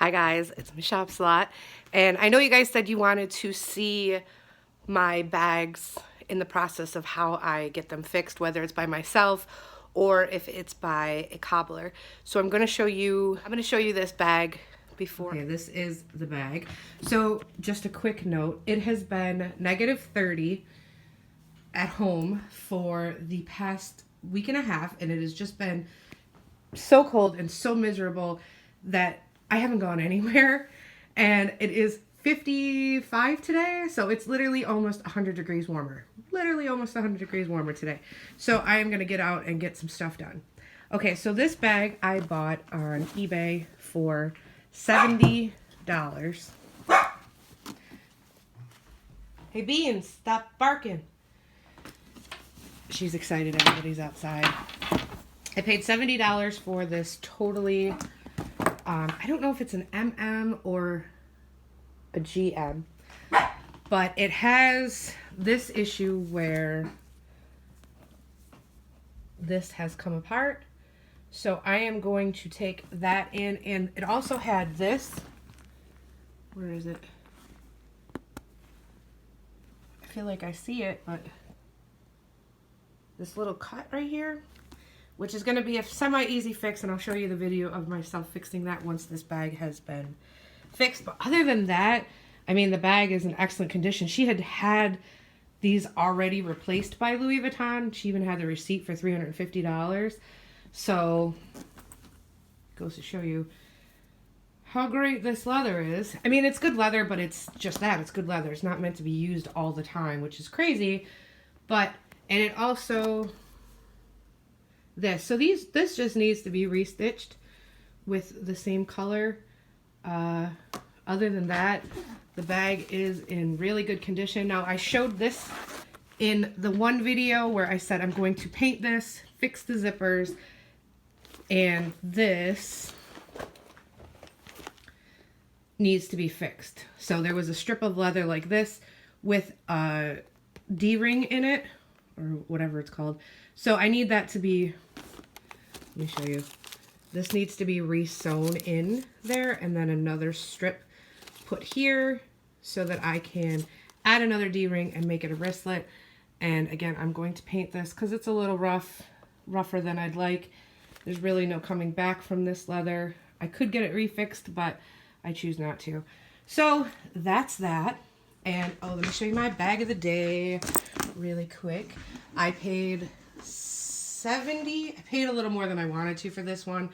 Hi guys, it's Mrs.Shopsalot, and I know you guys said you wanted to see my bags in the process of how I get them fixed, whether it's by myself or if it's by a cobbler. So I'm going to show you this bag before. Okay, this is the bag. So just a quick note, it has been -30 at home for the past week and a half, and it has just been so cold and so miserable that I haven't gone anywhere, and it is 55 today, so it's literally almost 100 degrees warmer. Literally almost 100 degrees warmer today. So I am going to get out and get some stuff done. Okay, so this bag I bought on eBay for $70. Hey Beans, stop barking. She's excited everybody's outside. I paid $70 for this totally, I don't know if it's an MM or a GM, but it has this issue where this has come apart. So I am going to take that in, and it also had this, where is it? I feel like I see it, but this little cut right here, which is going to be a semi-easy fix, and I'll show you the video of myself fixing that once this bag has been fixed. But other than that, I mean, the bag is in excellent condition. She had these already replaced by Louis Vuitton. She even had the receipt for $350. So, goes to show you how great this leather is. I mean, it's good leather, but it's just that. It's good leather. It's not meant to be used all the time, which is crazy. But, and it also... So this just needs to be restitched with the same color. Other than that, the bag is in really good condition. Now, I showed this in the one video where I said I'm going to paint this, fix the zippers, and this needs to be fixed. So there was a strip of leather like this with a D-ring in it, or whatever it's called. So I need that to be, let me show you. This needs to be re-sewn in there, and then another strip put here so that I can add another D-ring and make it a wristlet. And again, I'm going to paint this because it's a little rougher than I'd like. There's really no coming back from this leather. I could get it refixed, but I choose not to. So that's that. And oh, let me show you my bag of the day really quick. I paid $70. I paid a little more than I wanted to for this one,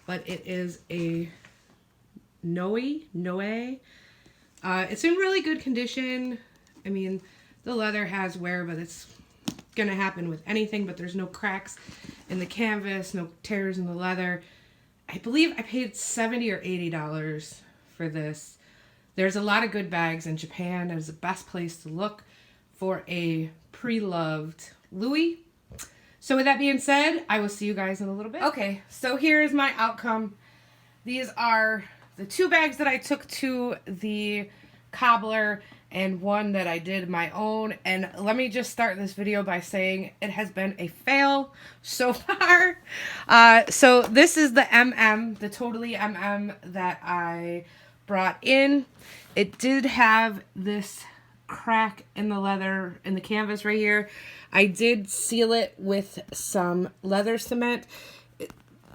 but it is a Noe. It's in really good condition. I mean, the leather has wear, but it's gonna happen with anything, but there's no cracks in the canvas, no tears in the leather. I believe I paid $70 or $80 for this. There's a lot of good bags in Japan. It's the best place to look for a pre-loved Louis. So with that being said, I will see you guys in a little bit. Okay, so here's my outcome. These are the two bags that I took to the cobbler and one that I did my own. And let me just start this video by saying it has been a fail so far. So this is the MM, the totally MM that I brought in. It did have this crack in the leather, in the canvas right here. I did seal it with some leather cement.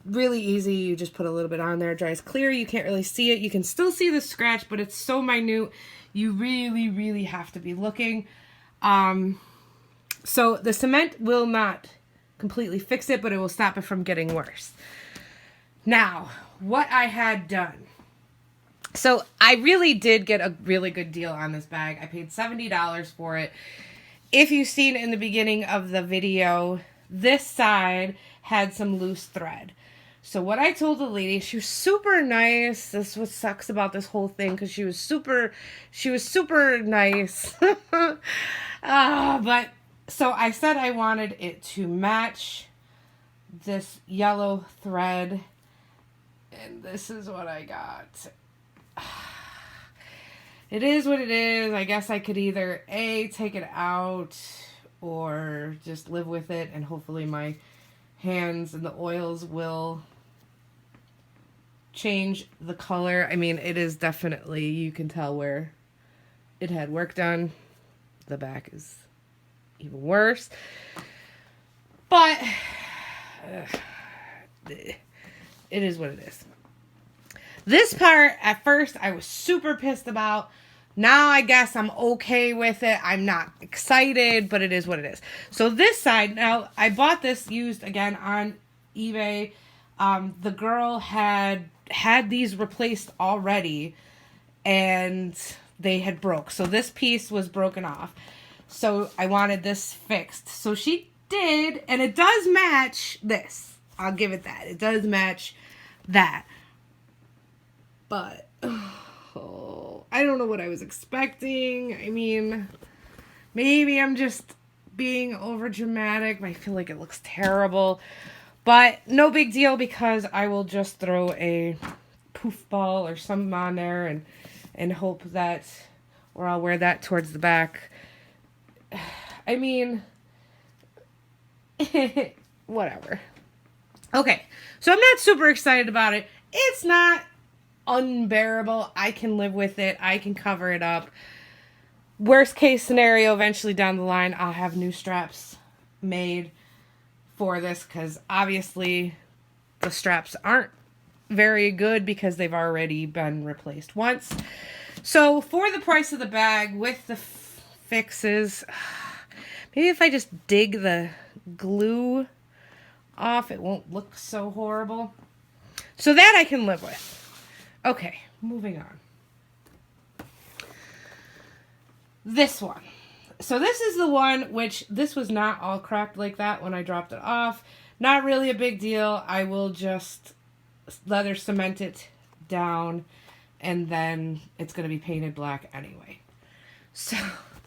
Really easy. You just put a little bit on there. It dries clear. You can't really see it. You can still see the scratch, but it's so minute. You really have to be looking. So the cement will not completely fix it, but it will stop it from getting worse. Now, what I had done. So I really did get a really good deal on this bag. I paid $70 for it. If you've seen in the beginning of the video, this side had some loose thread. So what I told the lady, she was super nice. This is what sucks about this whole thing, because she was super nice. But so I said I wanted it to match this yellow thread, and this is what I got. It is what it is. I guess I could either A, take it out, or just live with it, and hopefully my hands and the oils will change the color. I mean, it is definitely, you can tell where it had work done. The back is even worse. But it is what it is. This part, at first, I was super pissed about. Now I guess I'm okay with it. I'm not excited, but it is what it is. So this side, now I bought this used again on eBay. The girl had these replaced already, and they had broke. So this piece was broken off. So I wanted this fixed. So she did, and it does match this. I'll give it that. It does match that. But I don't know what I was expecting. I mean, maybe I'm just being over dramatic, but I feel like it looks terrible. But no big deal, because I will just throw a poof ball or something on there and hope that, or I'll wear that towards the back. I mean, whatever. Okay, so I'm not super excited about it. It's not unbearable. I can live with it. I can cover it up. Worst case scenario, eventually down the line, I'll have new straps made for this, because obviously the straps aren't very good because they've already been replaced once. So for the price of the bag with the fixes, maybe if I just dig the glue off, it won't look so horrible. So that I can live with. Okay, moving on. This one. So this is the one which, this was not all cracked like that when I dropped it off. Not really a big deal. I will just leather cement it down, and then it's going to be painted black anyway. So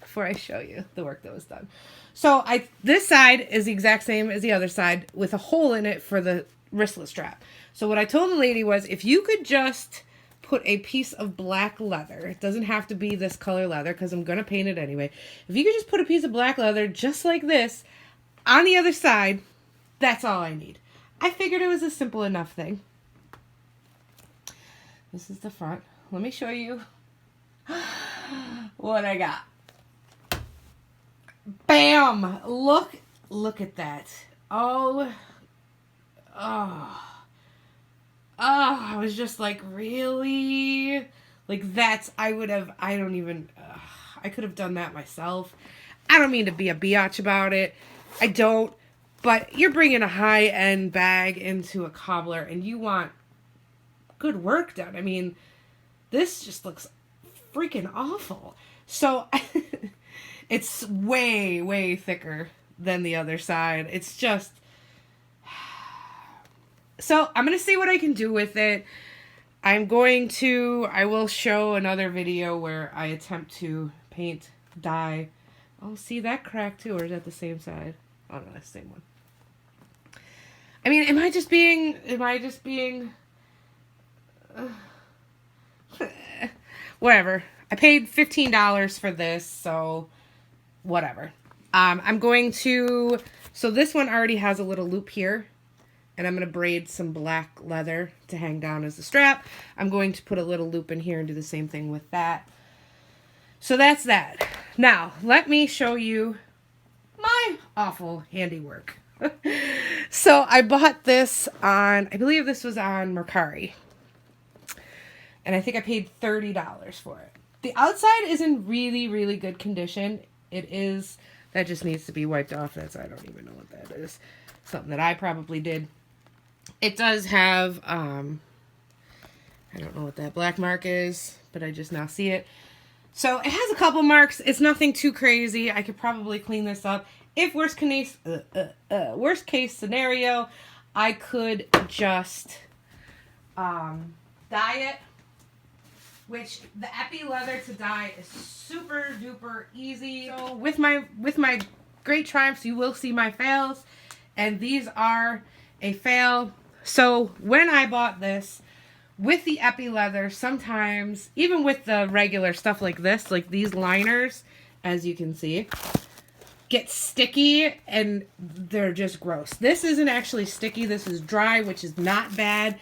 before I show you the work that was done. So this side is the exact same as the other side, with a hole in it for the wristlet strap. So what I told the lady was, if you could just put a piece of black leather, it doesn't have to be this color leather because I'm going to paint it anyway. If you could just put a piece of black leather just like this on the other side, that's all I need. I figured it was a simple enough thing. This is the front. Let me show you what I got. Bam! Look at that. Oh, I was just like, really? Like, that's, I could have done that myself. I don't mean to be a biatch about it. I don't. But you're bringing a high-end bag into a cobbler, and you want good work done. I mean, this just looks freaking awful. So, it's way, way thicker than the other side. It's just... So, I'm going to see what I can do with it. I will show another video where I attempt to paint, dye. Oh, see that crack too, or is that the same side? Oh, no, that's the same one. I mean, am I just being, whatever. I paid $15 for this, so whatever. So this one already has a little loop here. And I'm going to braid some black leather to hang down as the strap. I'm going to put a little loop in here and do the same thing with that. So that's that. Now, let me show you my awful handiwork. So I bought this on, I believe this was on Mercari. And I think I paid $30 for it. The outside is in really, really good condition. It is, that just needs to be wiped off. I don't even know what that is. Something that I probably did. It does have, I don't know what that black mark is, but I just now see it. So it has a couple marks. It's nothing too crazy. I could probably clean this up. If worst case scenario, I could just dye it, which the epi leather to dye is super duper easy. So with my great triumphs, you will see my fails, and these are a fail. So when I bought this with the epi leather, sometimes even with the regular stuff like this, like these liners, as you can see, get sticky and they're just gross. This isn't actually sticky. This is dry, which is not bad.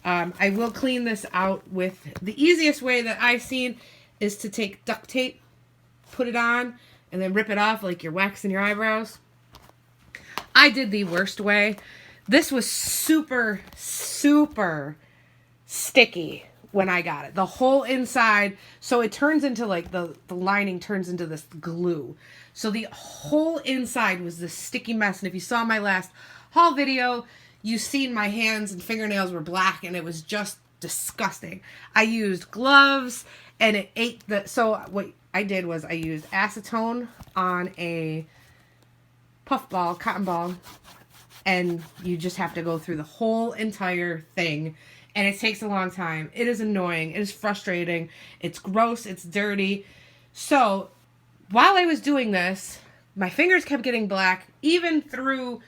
I will clean this out with the easiest way that I've seen is to take duct tape, put it on, and then rip it off like you're waxing your eyebrows. I did the worst way. This was super, super sticky when I got it. The whole inside, so it turns into like the lining turns into this glue. So the whole inside was this sticky mess. And if you saw my last haul video, you seen my hands and fingernails were black and it was just disgusting. I used gloves and it ate the, so what I did was I used acetone on a puff ball, cotton ball, and you just have to go through the whole entire thing. And it takes a long time. It is annoying. It is frustrating. It's gross. It's dirty. So while I was doing this, my fingers kept getting black, even through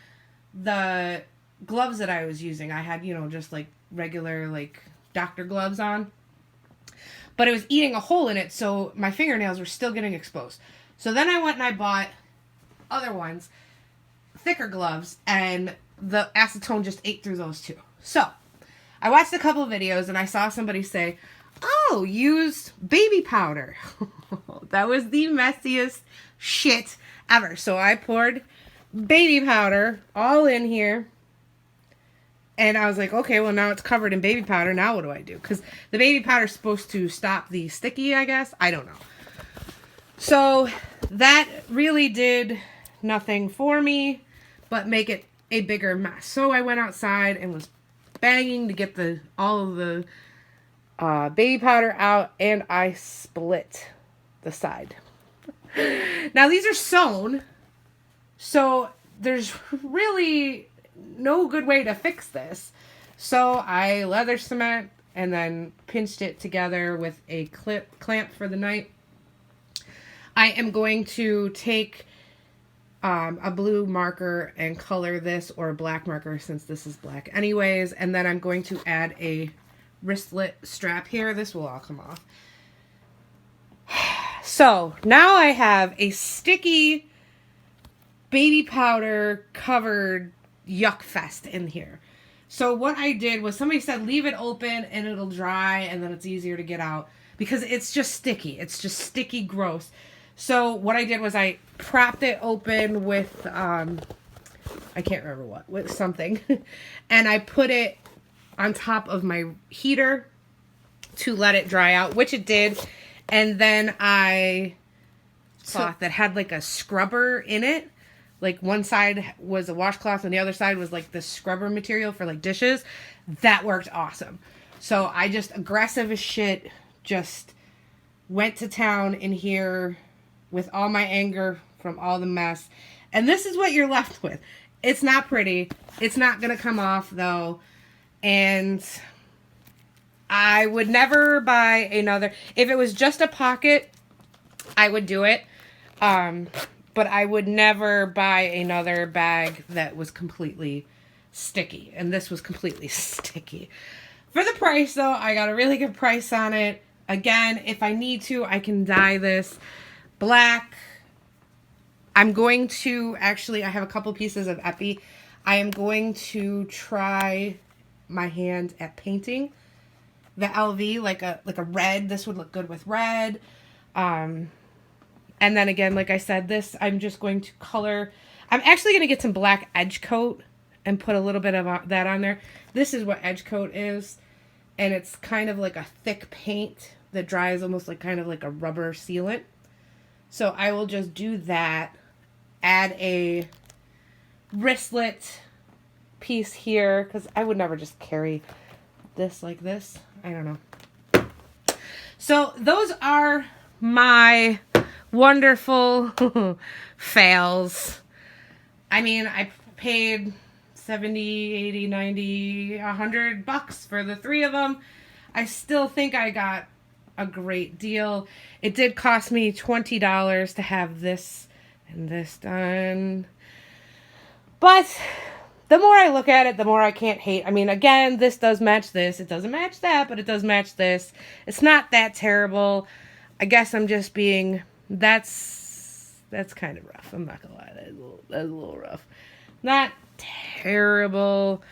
the gloves that I was using. I had, just like regular, like doctor gloves on. But it was eating a hole in it, so my fingernails were still getting exposed. So then I went and I bought other ones, thicker gloves, and the acetone just ate through those too. So I watched a couple of videos and I saw somebody say, oh, use baby powder. That was the messiest shit ever. So I poured baby powder all in here. And I was like, okay, well now it's covered in baby powder. Now what do I do? Because the baby powder is supposed to stop the sticky, I guess. I don't know. So that really did nothing for me, but make it a bigger mess. So I went outside and was banging to get all of the baby powder out, and I split the side. Now these are sewn, so there's really no good way to fix this. So I leather cement and then pinched it together with a clamp for the night. I am going to take a blue marker and color this, or a black marker since this is black anyways, and then I'm going to add a wristlet strap here. This will all come off. So now I have a sticky baby powder covered yuck fest in here. So what I did was, somebody said leave it open and it'll dry and then it's easier to get out, because it's just sticky. It's just sticky gross. So what I did was I propped it open with, I can't remember what, with something. And I put it on top of my heater to let it dry out, which it did. And then I cloth that had like a scrubber in it. Like one side was a washcloth and the other side was like the scrubber material for like dishes. That worked awesome. So I just, aggressive as shit, just went to town in here with all my anger from all the mess. And this is what you're left with. It's not pretty. It's not going to come off though. And I would never buy another. If it was just a pocket, I would do it. But I would never buy another bag that was completely sticky. And this was completely sticky. For the price though, I got a really good price on it. Again, if I need to, I can dye this black. I'm going to, actually, I have a couple pieces of epi. I am going to try my hand at painting the LV like a red. This would look good with red. And then again, like I said, this, I'm just going to color. I'm actually going to get some black edge coat and put a little bit of that on there. This is what edge coat is. And it's kind of like a thick paint that dries almost like kind of like a rubber sealant. So I will just do that. Add a wristlet piece here, because I would never just carry this like this. I don't know. So those are my wonderful fails. I mean, I paid 70, 80, 90, $100 for the three of them. I still think I got a great deal. It did cost me $20 to have this and this done. But the more I look at it, the more I can't hate. I mean, again, this does match this. It doesn't match that, but it does match this. It's not that terrible. I guess I'm just being, that's kind of rough. I'm not gonna lie. That's a little rough. Not terrible.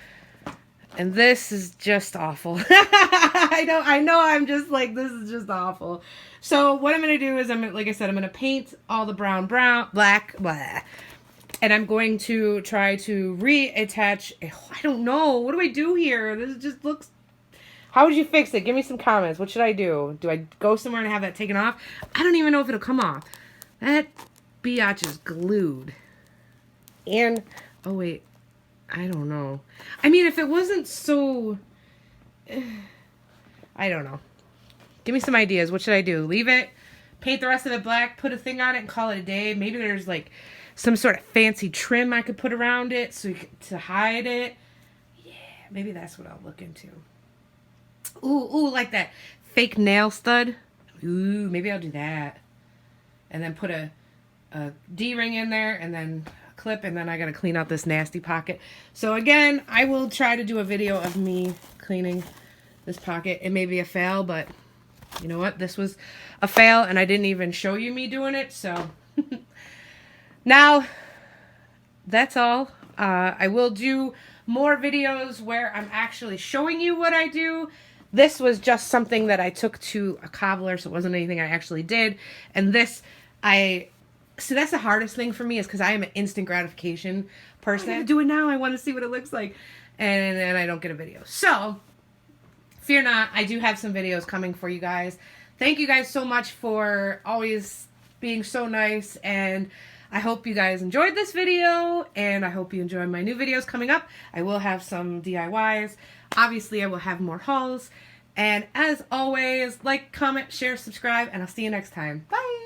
And this is just awful. I know I'm just like, this is just awful. So what I'm going to do is, like I said, I'm going to paint all the black, blah. And I'm going to try to reattach. I don't know. What do I do here? This just looks... How would you fix it? Give me some comments. What should I do? Do I go somewhere and have that taken off? I don't even know if it'll come off. That biatch is glued. And, oh wait, I don't know. I mean, if it wasn't so... I don't know. Give me some ideas. What should I do? Leave it? Paint the rest of it black? Put a thing on it and call it a day? Maybe there's like some sort of fancy trim I could put around it to hide it. Yeah, maybe that's what I'll look into. Ooh, like that fake nail stud. Ooh, maybe I'll do that. And then put a D-ring in there and then a clip, and then I gotta clean out this nasty pocket. So again, I will try to do a video of me cleaning this pocket. It may be a fail, but you know what? This was a fail and I didn't even show you me doing it, so... Now, that's all. I will do more videos where I'm actually showing you what I do. This was just something that I took to a cobbler, so it wasn't anything I actually did. And this, so that's the hardest thing for me, is because I am an instant gratification person. I gotta do it now. I want to see what it looks like. And then I don't get a video. So, fear not. I do have some videos coming for you guys. Thank you guys so much for always being so nice, and I hope you guys enjoyed this video, and I hope you enjoy my new videos coming up. I will have some DIYs. Obviously, I will have more hauls. And as always, like, comment, share, subscribe, and I'll see you next time. Bye!